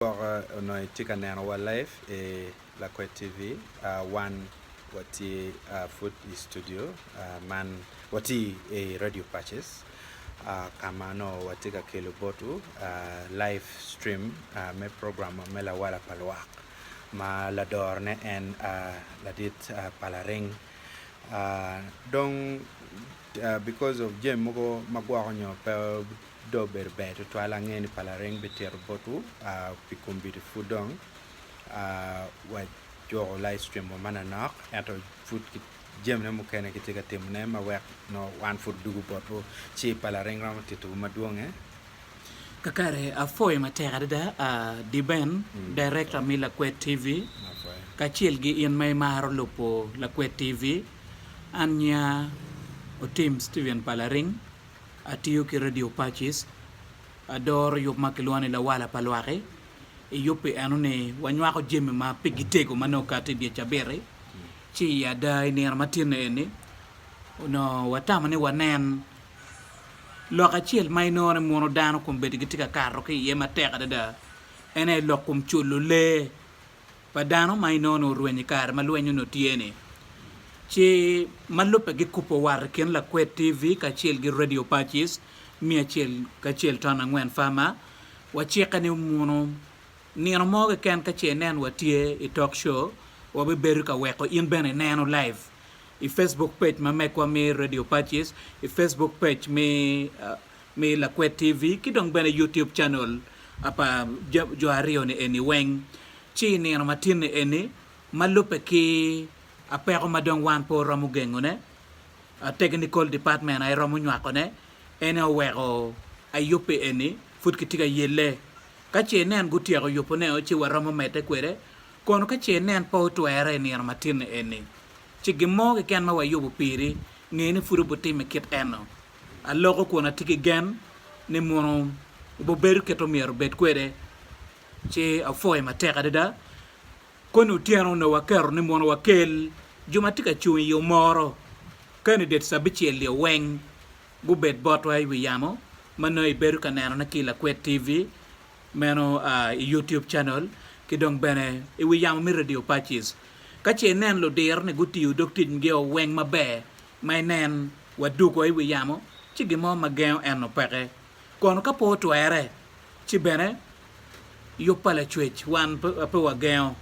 no tika neno wa live Lakwed TV one wati food studio man wati radio patches kama no watika kelo botu live stream me program me la wala palwak ma la dorne en la dit palaring donc because of jem moko magwa nyo pe do berbe to ala ngeni palaring beter botu pikumbi de fudong wa jo live stream mo mananok ato food jem ne mo kene kitika temne ma wek no one food dugu botu chi palaring ram titu maduonge kakare a foi matera da di ben director mi Lakwed TV ka chielgi in mai maro lopo Lakwed TV anya o team Steven Palaring atiyo ki radio patches ador yup makilwani la wala palwake yupi anone wanywa ko jemme ma pigitego manokati dia chabere chi ada ini armatine ene no watama ne wanen loka chiel mainore mono dano kumbedi gitika karo ke yema teka da ene lokum chulu le padano mainono ruenyi kar malwenyo no tiene ci malupe gi kupo war ken Lakwed TV ka chiel gi radio patches mia chiel ka chiel tana ngwen fama wa chiekani mono ni mo ken ka chenen watie i talk show wa be beru ka weko in bene neno live i Facebook page ma mekwa mi radio patches i Facebook page mi Lakwed TV kidong bene YouTube channel apa jo ario ni eni weng chi ni matin eni malupe ki apero madong wan po ramu gengone technical department ay ramu nywakone ene wero ayupe eni fut kitika yele kache nen gutiero yupone o chi waramu mete kwere kono kache nen po tuere ni matin eni chi gimo ke ken ma wayubu piri ngeni furu butime kit eno aloko kona tiki gen ni mono bo beru keto mier bet kwere chi afoy mateka da kono tiano no wakero ni mono wakel jumatika chui yo moro candidate sabichi le weng gubet botwa wi yamo mano iberu kanano na ki Lakwed TV meno YouTube channel kidong bene wi yamo mi radio patches kache nen lo der ne guti udoktin geo weng mabe mai nen waduko wi yamo chigimo mageo eno pere kono kapo to ere chi bene yo pala chwech wan pe wageo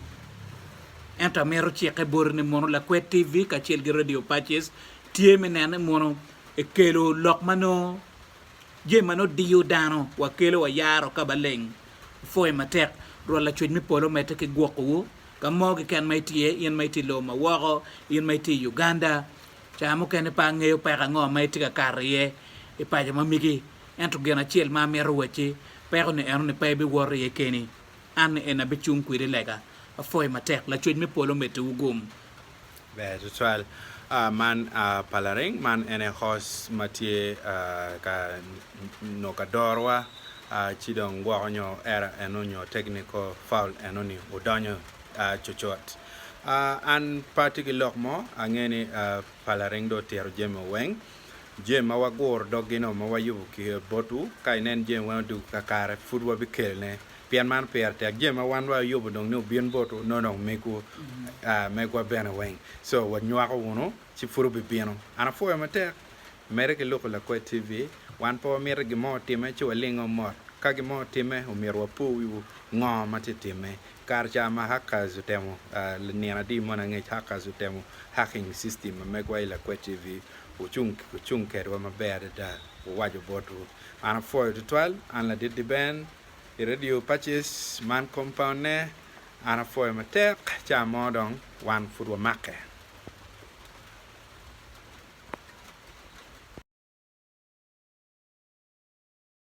enta mero cheke borne mono Lakwed TV ka chiel gi radio patches tie menene mono e kelo lokmano je mano diu dano wa kelo wa yaro ka baleng foi matek ro la chwech mi polo mete ke gwoko ka mogi ken maitie yen maiti lo ma woro yen maiti Uganda chamo ken pa ngeo pa ngo maiti ka karye e pa jama migi ento gena chiel ma mero wechi pero ne eno ne pa bi wor ye keni an ena be chung kwire lega foi matek la chwech mi polo mete ugum be total man palaring man ene host matie ka no ka dorwa chidong gwanyo era enonyo technical foul enoni odonyo chochot an particular mo angeni palaring do tero jemo weng jema wagor dogino ma wayubu ki botu kainen jema du kakare fudwa bikelne pian man perte jema wan wa yubu dong no bien botu no meku mekwa bena weng so wa nywako wono ci furu bi bieno ana fo ma tek mere ke loko Lakwed TV wan po mere gi mo time ci walingo mo ka gi mo time o merwa pu yu ngo ma time kar cha ma hakka zutemo ni na di mona nge hakka zutemo hacking system mekwa Lakwed TV uchung kerwa maber da wajo botu ana fo to 12 an la dit ben radio patches man compound ne ana fo ma tek cha modong wan furu makke